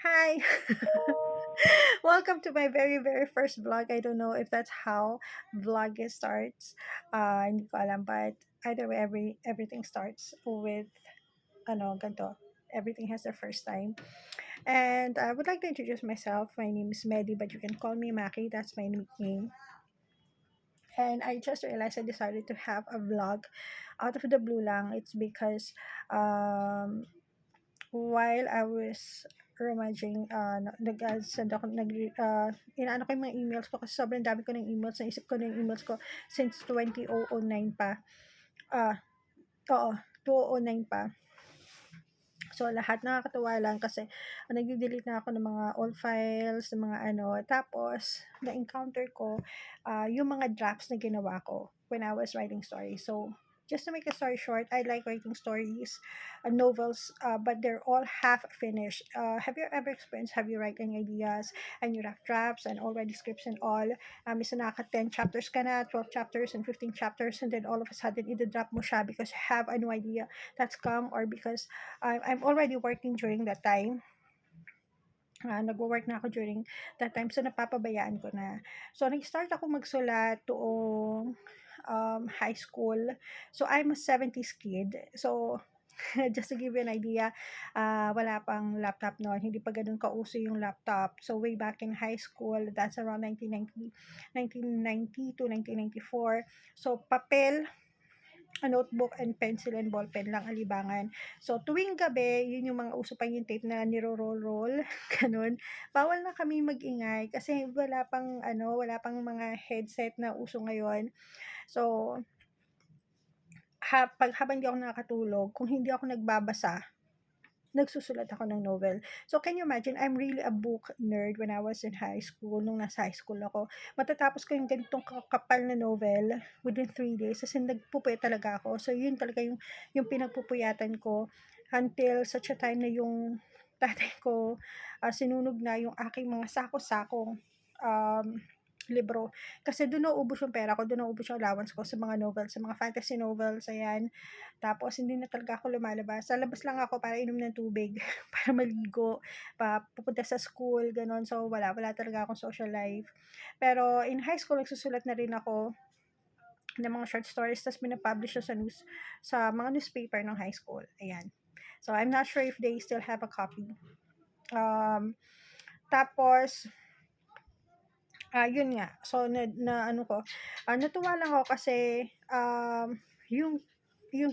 Hi! Welcome to my very first vlog. I don't know if that's how vlog starts. Hindi ko alam, but either way, everything starts with ganito. Everything has their first time. And I would like to introduce myself. My name is Medi, but you can call me Maki. That's my nickname. And I just realized I decided to have a vlog out of the blue lang. It's because um, while I was rummaging, nag-send ako, inaano ko yung mga emails ko kasi sobrang dami ko ng emails. Naisip ko na yung emails ko since 2009 pa. Ah, oo, 2009 pa. So, lahat nakakatuwa lang kasi nagde-delete na ako ng mga old files, ng mga ano. Tapos, na-encounter ko yung mga drafts na ginawa ko when I was writing stories. So, just to make a story short, I like writing stories, novels, but they're all half finished. Have you ever experienced, have you writing ideas and you have drafts and already scripts and all? Minsan naka 10 chapters ka na, 12 chapters and 15 chapters, and then all of a sudden, i-drop mo siya because you have a new idea that's come or because I'm already working during that time. Nagwo-work na ako during that time, so napapabayaan ko na. So, nag-start ako magsulat tuong high school. So, I'm a 70s kid. So, just to give you an idea, wala pang laptop noon. Hindi pa ganun kauso yung laptop. So, way back in high school, that's around 1990 to 1994. So, papel, a notebook and pencil and ballpen lang alibangan. So, tuwing gabi, yun yung mga uso pa yung tape na niro-roll-roll, ganun. Bawal na kami magingay kasi wala pang mga headset na uso ngayon. So, habang di ako nakakatulog, kung hindi ako nagbabasa, nagsusulat ako ng novel. So, can you imagine, I'm really a book nerd when I was in high school, nung nasa high school ako. Matatapos ko yung ganitong kakapal na novel within 3 days, kasi nagpupuya talaga ako. So, yun talaga yung pinagpupuyatan ko until such a time na yung tatay ko sinunog na yung aking mga sako-sakong um, libro. Kasi doon naubos yung pera ko, doon naubos yung allowance ko sa mga novels, sa mga fantasy novels, ayan. Tapos hindi na talaga ako lumalabas. Sa labas lang ako para inom ng tubig, para maligo, pupunta sa school, gano'n. So wala talaga akong social life. Pero in high school, nagsusulat na rin ako ng mga short stories, tapos pinapublish siya sa mga newspaper ng high school. Ayan. So I'm not sure if they still have a copy. Um, tapos, yun nga. So, natuwa lang ako kasi, yung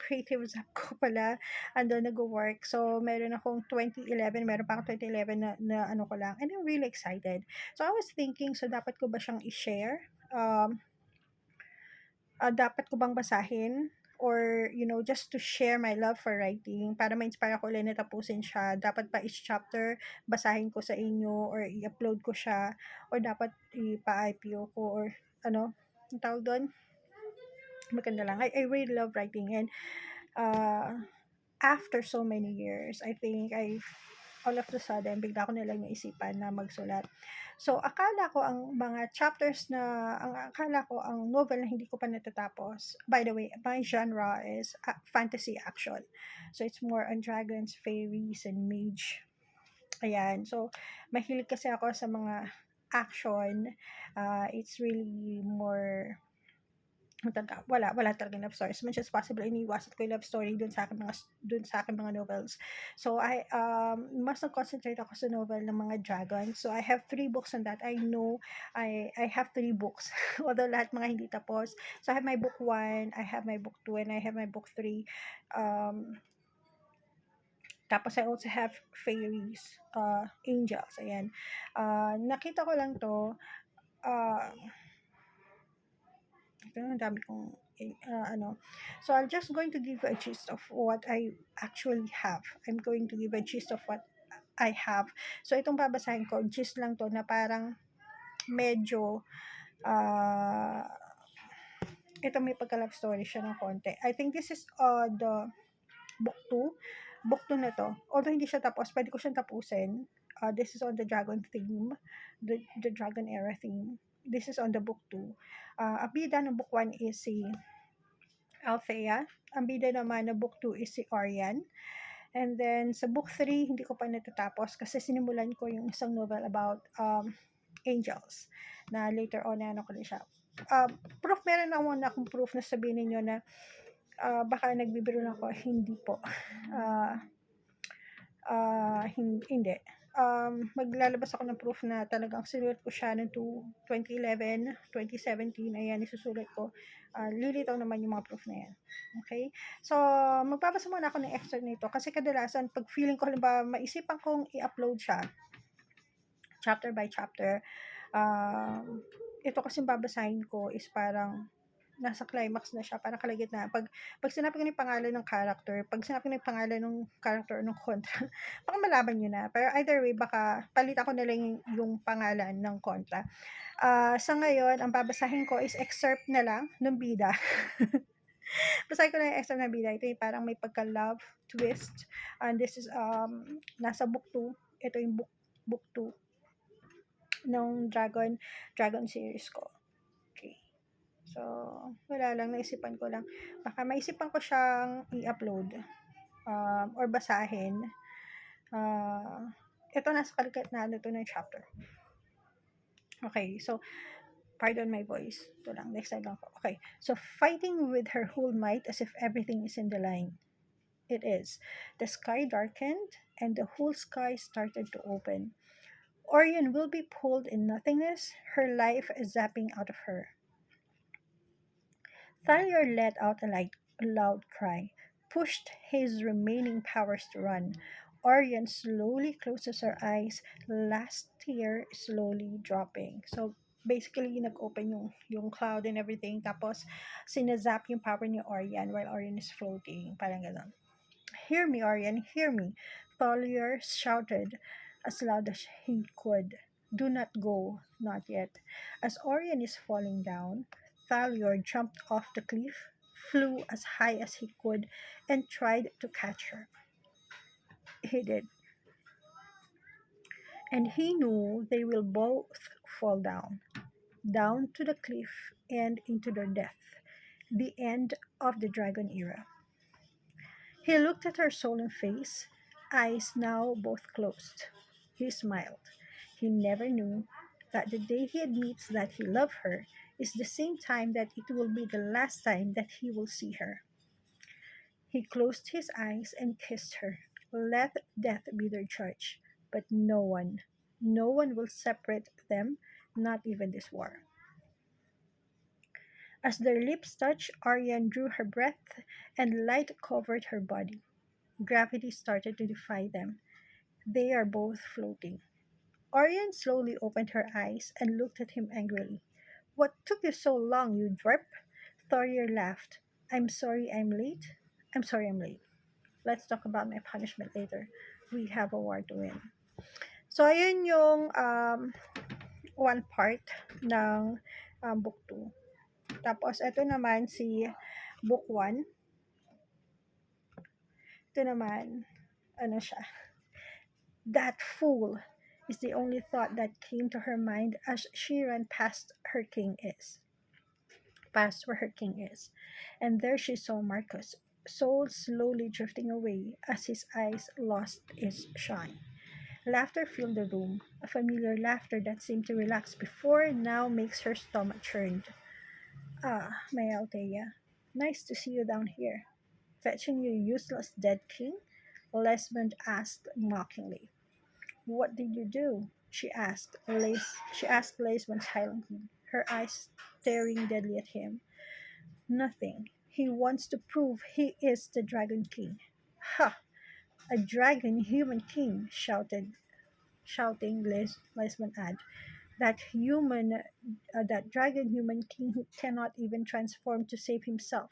creative zap ko pala andun nagwo-work. So, meron akong 2011, meron pa akong 2011 na ano ko lang, and I'm really excited. So, I was thinking, so dapat ko ba siyang i-share? Dapat ko bang basahin? Or, just to share my love for writing, para ma-inspire ako ulit na tapusin siya. Dapat pa each chapter, basahin ko sa inyo, or i-upload ko siya, or dapat ipa-IPO ko, or ang tawag doon? Maganda lang. I really love writing, and after so many years, I think all of a sudden, bigla ko nalang naisipan na magsulat. So, akala ko ang novel na hindi ko pa natatapos. By the way, my genre is fantasy action. So, it's more on dragons, fairies, and mage. Ayan. So, mahilig kasi ako sa mga action. It's really more wala talagang love story. As much as possible, iniiwasan ko yung love story dun sa aking mga novels. So, mas nag-concentrate ako sa novel ng mga dragons. So, I have 3 books on that. I know I have 3 books. Although lahat mga hindi tapos. So, I have my book 1, I have my book 2, and I have my book 3. Tapos I also have fairies, angels, ayan. Nakita ko lang 'to, ang dami kong So, I'm just going to give you a gist of what I actually have. I'm going to give a gist of what I have. So, itong babasahin ko, gist lang 'to na parang medyo, ah, ito may pagka-love story siya ng konti. I think this is, the book 2. Book 2 na 'to. Although hindi siya tapos, puwede ko siyang tapusin. This is on the dragon theme, the dragon era theme. This is on the book 2. Ang bida ng book 1 is si Althea. Ang bida naman ng book 2 is si Arian. And then sa book 3, hindi ko pa natatapos kasi sinimulan ko yung isang novel about angels na later on na ano ko na siya. Proof, meron ako na akong proof na sabihin ninyo na baka nagbibiro lang ako. Hindi po. Uh, hindi. Maglalabas ako ng proof na talagang sinulat ko siya noong 2011, 2017. Ayan, isusulat ko. Lilitaw naman yung mga proof na yan. Okay? So, magbabasa muna ako ng excerpt nito kasi kadalasan, pag feeling ko, halimbawa, maisipan kong i-upload siya, chapter by chapter, ito kasi babasahin ko is parang nasa climax na siya, parang kalagitnaan. Pag sinabi ko ng pangalan ng character, pag sinabi ko ng pangalan ng character o ng kontra, baka malaban nyo na. Pero either way, baka palitan ko na lang yung pangalan ng kontra. Sa ngayon, ang babasahin ko is excerpt na lang ng bida. Basahin ko lang yung excerpt ng bida. Ito yung parang may pagka-love twist. And this is, nasa book 2. Ito yung book 2 ng Dragon series ko. Okay. So, wala lang, naisipan ko lang. Baka maisipan ko siyang i-upload or basahin. Ito nasa kalagitnaan ito ng chapter. Okay, so, pardon my voice. Ito lang, next time lang po. Okay, so, fighting with her whole might as if everything is in the line. It is. The sky darkened, and the whole sky started to open. Orion will be pulled in nothingness, her life is zapping out of her. Thalia let out a loud cry, pushed his remaining powers to run. Orion slowly closes her eyes, last tear slowly dropping. So, basically, nag-open yung cloud and everything. Tapos, sinazap yung power ni Orion while Orion is floating. Parang ganun. Hear me, Orion, hear me. Thalia shouted as loud as he could. Do not go, not yet. As Orion is falling down, Thalia jumped off the cliff, flew as high as he could, and tried to catch her. He did. And he knew they will both fall down to the cliff and into their death, the end of the dragon era. He looked at her solemn face, eyes now both closed. He smiled. He never knew that the day he admits that he loved her is the same time that it will be the last time that he will see her. He closed his eyes and kissed her. Let death be their judge, but no one will separate them, not even this war. As their lips touched, Ariane drew her breath, and light covered her body. Gravity started to defy them. They are both floating. Orion slowly opened her eyes and looked at him angrily. What took you so long, you dwarf? Thorir laughed. I'm sorry I'm late. I'm sorry I'm late. Let's talk about my punishment later. We have a war to win. So, ayun yung one part ng book 2. Tapos, ito naman si book 1. Ito naman, ano siya, that fool is the only thought that came to her mind as she ran past where her king is. And there she saw Marcus, soul slowly drifting away as his eyes lost its shine. Laughter filled the room, a familiar laughter that seemed to relax before now makes her stomach churned. Ah, my Althea, nice to see you down here. Fetching your useless dead king? Lesmond asked mockingly. What did you do? She asked Lesmond silently, her eyes staring deadly at him. Nothing. He wants to prove he is the Dragon King. Ha! A dragon human king, shouting Lesmond ad. That dragon human king who cannot even transform to save himself.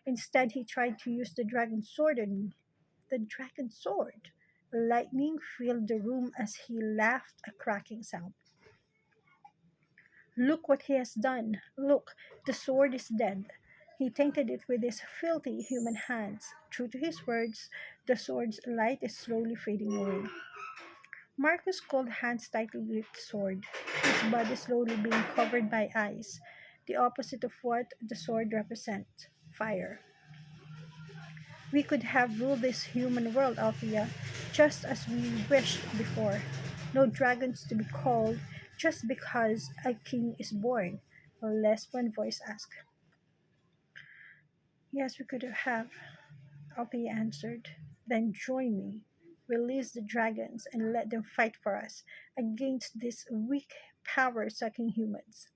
Instead, he tried to use the dragon sword on me. The dragon sword! Lightning filled the room as he laughed a cracking sound. Look what he has done! Look, the sword is dead. He tainted it with his filthy human hands. True to his words, the sword's light is slowly fading away. Marcus' cold hands tightly gripped the sword, his body slowly being covered by ice, the opposite of what the sword represents fire. We could have ruled this human world, Althea, just as we wished before. No dragons to be called just because a king is born. A less one voice asked. Yes, we could have, Althea answered. Then join me. Release the dragons and let them fight for us against these weak, power sucking humans.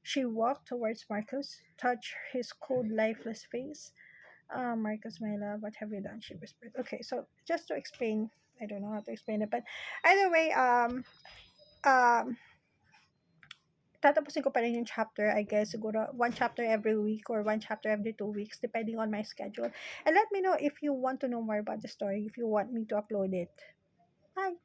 She walked towards Marcus, touched his cold, lifeless face. Marcus, my love, what have you done? She whispered. Okay, so just to explain, I don't know how to explain it, but either way, um, tatapusin ko pa rin yung chapter, I guess, siguro one chapter every week or one chapter every 2 weeks, depending on my schedule. And let me know if you want to know more about the story, if you want me to upload it. Bye!